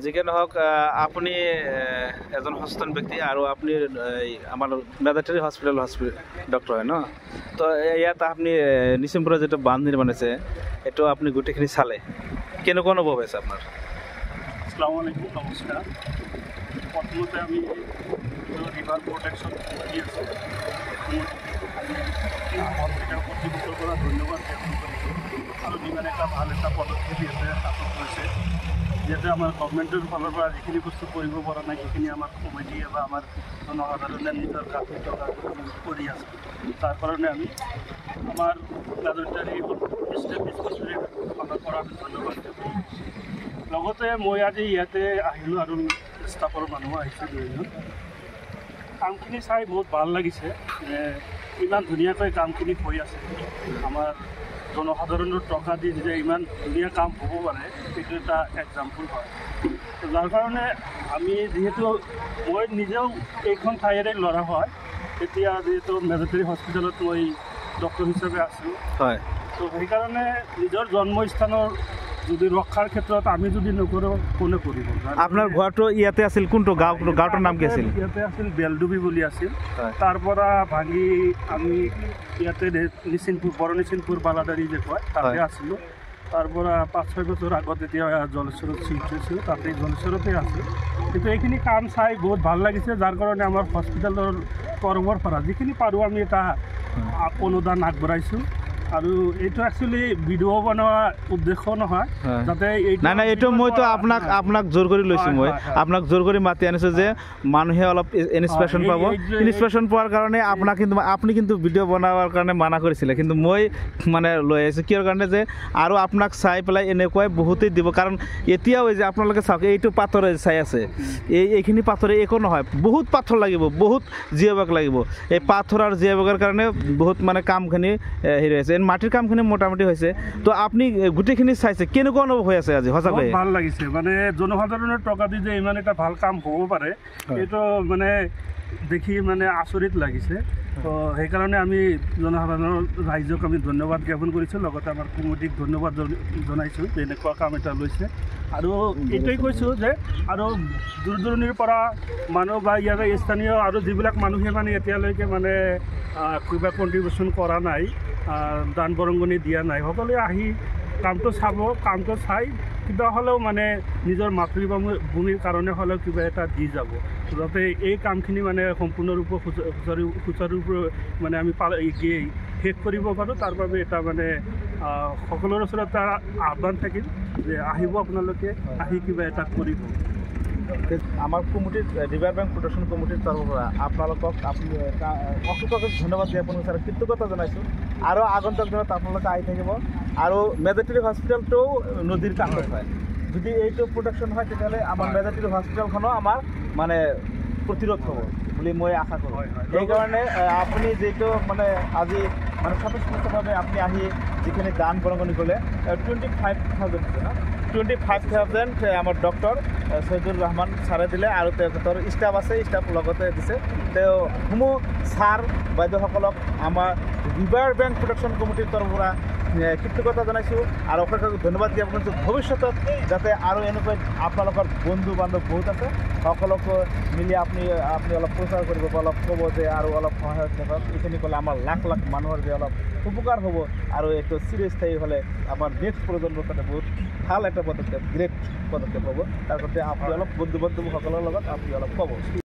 যিকি নহওক আপুনি এজন সচেতন ব্যক্তি আৰু আপুনি আমাৰ মেডাটেৰী হস্পিটেল ডক্টৰ হয় ন, তো ইয়াত আপুনি নিচিমপুৰৰ যিটো বান্ধ নিৰ্মাণ হৈছে এইটো আপুনি গোটেইখিনি চালে, কেনেকুৱা অনুভৱ হৈছে আপোনাৰ? আসসালামু আলাইকুম, নমস্কাৰ। প্ৰথমতে আমি ৰিভাৰ প্ৰটেকশ্যন কৰি আছোঁ হস্পিটেল কৰ্তৃপক্ষৰ পৰা ধন্যবাদ জ্ঞাপন কৰিছোঁ। আৰু যিমান এটা ভাল এটা পদক্ষেপ ইয়াতে হাতত লৈছে, যিহেতু আমাৰ গভৰ্ণমেণ্টৰ ফালৰ পৰা যিখিনি বস্তু কৰিব পৰা নাই সেইখিনি আমাৰ কমিটিয়ে বা আমাৰ জনসাধাৰণে নিজৰ গাঁঠি টকা কৰি আছে। তাৰ কাৰণে আমি আমাৰ মেডাটেৰী ষ্টেট ডিছপেঞ্চাৰীৰ ফালৰ পৰা আমি ধন্যবাদ জ্ঞাপন কৰিছোঁ। লগতে মই আজি ইয়াতে আহিলোঁ আৰু ষ্টাফৰ মানুহ আহিছে দুজন। কামখিনি চাই বহুত ভাল লাগিছে, ইমান ধুনীয়াকৈ কামখিনি হৈ আছে। আমাৰ জনসাধাৰণৰ টকা দি যে ইমান ধুনীয়া কাম হ'ব পাৰে সেইটো এটা এক্সাম্পল হয়। যাৰ কাৰণে আমি যিহেতু মই নিজেও এইখন ঠাইৰে ল'ৰা হয়, এতিয়া যিহেতু মেডাটেৰী হস্পিটেলত মই ডক্টৰ হিচাপে আছোঁ, হয়, তো সেইকাৰণে নিজৰ জন্মস্থানৰ যদি ৰক্ষাৰ ক্ষেত্ৰত আমি যদি নকৰোঁ কোনে কৰিব? আপোনাৰ ঘৰটো ইয়াতে আছিল, কোনটো গাঁৱটোৰ নাম কি আছিল? ইয়াতে আছিল বেলডুবি বুলি আছিল। তাৰ পৰা ভাঙি আমি ইয়াতে নিচিনপুৰ বৰ নিচিনপুৰ বালাদাৰী যে কয় তাতে আছিলোঁ। তাৰ পৰা 5-6 বছৰ আগত এতিয়া জলেশ্বৰত চিফ্ট হৈছোঁ, তাতে জলেশ্বৰতে আছোঁ। কিন্তু এইখিনি কাম চাই বহুত ভাল লাগিছে, যাৰ কাৰণে আমাৰ হস্পিটেলৰ তৰফৰ পৰা যিখিনি পাৰোঁ আমি এটা অনুদান আগবঢ়াইছোঁ। আৰু এইটো একচুৱেলি ভিডিঅ' বনোৱা উদ্দেশ্য নহয়, যাতে নাই এইটো মইতো আপোনাক জোৰ কৰি লৈছোঁ, মই আপোনাক জোৰ কৰি মাতি আনিছোঁ যে মানুহে অলপ ইনস্পিৰেশ্যন পাব। ইনস্পিৰেশ্যন পোৱাৰ কাৰণে আপুনি কিন্তু ভিডিঅ' বনাবৰ কাৰণে মানা কৰিছিলে, কিন্তু মই মানে লৈ আহিছোঁ কিহৰ কাৰণে যে আৰু আপোনাক চাই পেলাই এনেকুৱাই বহুতেই দিব। কাৰণ এতিয়াও যে আপোনালোকে চাওক এইটো পাথৰে চাই আছে, এইখিনি পাথৰে একো নহয়, বহুত পাথৰ লাগিব, বহুত জীয়াবক লাগিব। এই পাথৰ আৰু জীয়াবকৰ কাৰণে বহুত মানে কামখিনি হেৰি হৈছে, মাটিৰ কামখিনি মোটামুটি হৈছে। তো আপুনি গোটেইখিনি চাইছে, কেনেকুৱা অনুভৱ হৈ আছে আজি? সঁচাকৈ ভাল লাগিছে, মানে জনসাধাৰণৰ টকা দি যে ইমান এটা ভাল কাম হ'ব পাৰে এইটো মানে দেখি মানে আচৰিত লাগিছে। তো সেইকাৰণে আমি জনসাধাৰণৰ ৰাইজক আমি ধন্যবাদ জ্ঞাপন কৰিছোঁ, লগতে আমাৰ কমিটিক ধন্যবাদ জনাইছোঁ যে এনেকুৱা কাম এটা লৈছে। আৰু এইটোৱেই কৈছোঁ যে আৰু দূৰ দূৰণিৰ পৰা মানুহ বা ইয়াৰে স্থানীয় আৰু যিবিলাক মানুহে মানে এতিয়ালৈকে মানে কিবা কণ্ট্ৰিবিউশ্যন কৰা নাই, দান বৰঙণি দিয়া নাই, সকলোৱে আহি কামটো চাব, কামটো চাই কিবা হ'লেও মানে নিজৰ মাতৃভূমিৰ কাৰণে হ'লেও কিবা এটা দি যাব, যাতে এই কামখিনি মানে সম্পূৰ্ণৰূপে সুচাৰুৰূপে মানে আমি শেষ কৰিব পাৰোঁ। তাৰ বাবে এটা মানে সকলোৰে ওচৰত এটা আহ্বান থাকিল যে আহিব, আপোনালোকে আহি কিবা এটা কৰিব। আমাৰ কমিটিৰ ৰিভাৰ বেংক প্ৰটেকশ্যন কমিটিৰ তৰফৰ পৰা আপোনালোকক অশেষ ধন্যবাদ জ্ঞাপন কৰিছোঁ আৰু কৃতজ্ঞতা জনাইছোঁ। আৰু আগন্তুক দিনত আপোনালোকে আহি থাকিব। আৰু মেডাটেৰী হস্পিটেলটোও নদীৰ কাষত হয়, যদি এইটো প্ৰটেকশ্যন হয় তেতিয়াহ'লে আমাৰ মেডাটেৰী হস্পিটেলখনো আমাৰ মানে প্ৰতিৰোধ হ'ব বুলি মই আশা কৰোঁ। সেইকাৰণে আপুনি যিটো মানে আজি মানে স্বতঃস্ফূৰ্তভাৱে আপুনি আহি যিখিনি দান বৰঙণি কৰিলে 25,000 দিছে ন, 25,000 আমাৰ ডক্টৰ চৈয়দুৰ ৰহমান ছাৰে দিলে আৰু তেখেতৰ ষ্টাফ আছে, ষ্টাফ লগতে দিছে। তেওঁ সমূহ ছাৰ বাইদেউসকলক আমাৰ ৰিভাৰ বেংক প্ৰটেকশ্যন কমিটিৰ তৰফৰ পৰা কৃতজ্ঞতা জনাইছোঁ আৰু অশেষ ধন্যবাদ জ্ঞাপন কৰিছোঁ। ভৱিষ্যতত যাতে আৰু এনেকৈ আপোনালোকৰ বন্ধু বান্ধৱ বহুত আছে, সকলোকে মিলি আপুনি অলপ প্ৰচাৰ কৰিব, অলপ ক'ব যে আৰু অলপ সহায়ক দেখক। এইখিনি ক'লে আমাৰ লাখ লাখ মানুহৰ যে অলপ উপকাৰ হ'ব আৰু এইটো চিৰস্থায়ী হ'লে আমাৰ নেক্সট প্ৰজন্মৰ কাৰণে বহুত ভাল এটা পদক্ষেপ, গ্ৰেট পদক্ষেপ হ'ব। তাৰ কাৰণে আপুনি অলপ বন্ধু বান্ধৱসকলৰ লগত আপুনি অলপ ক'ব।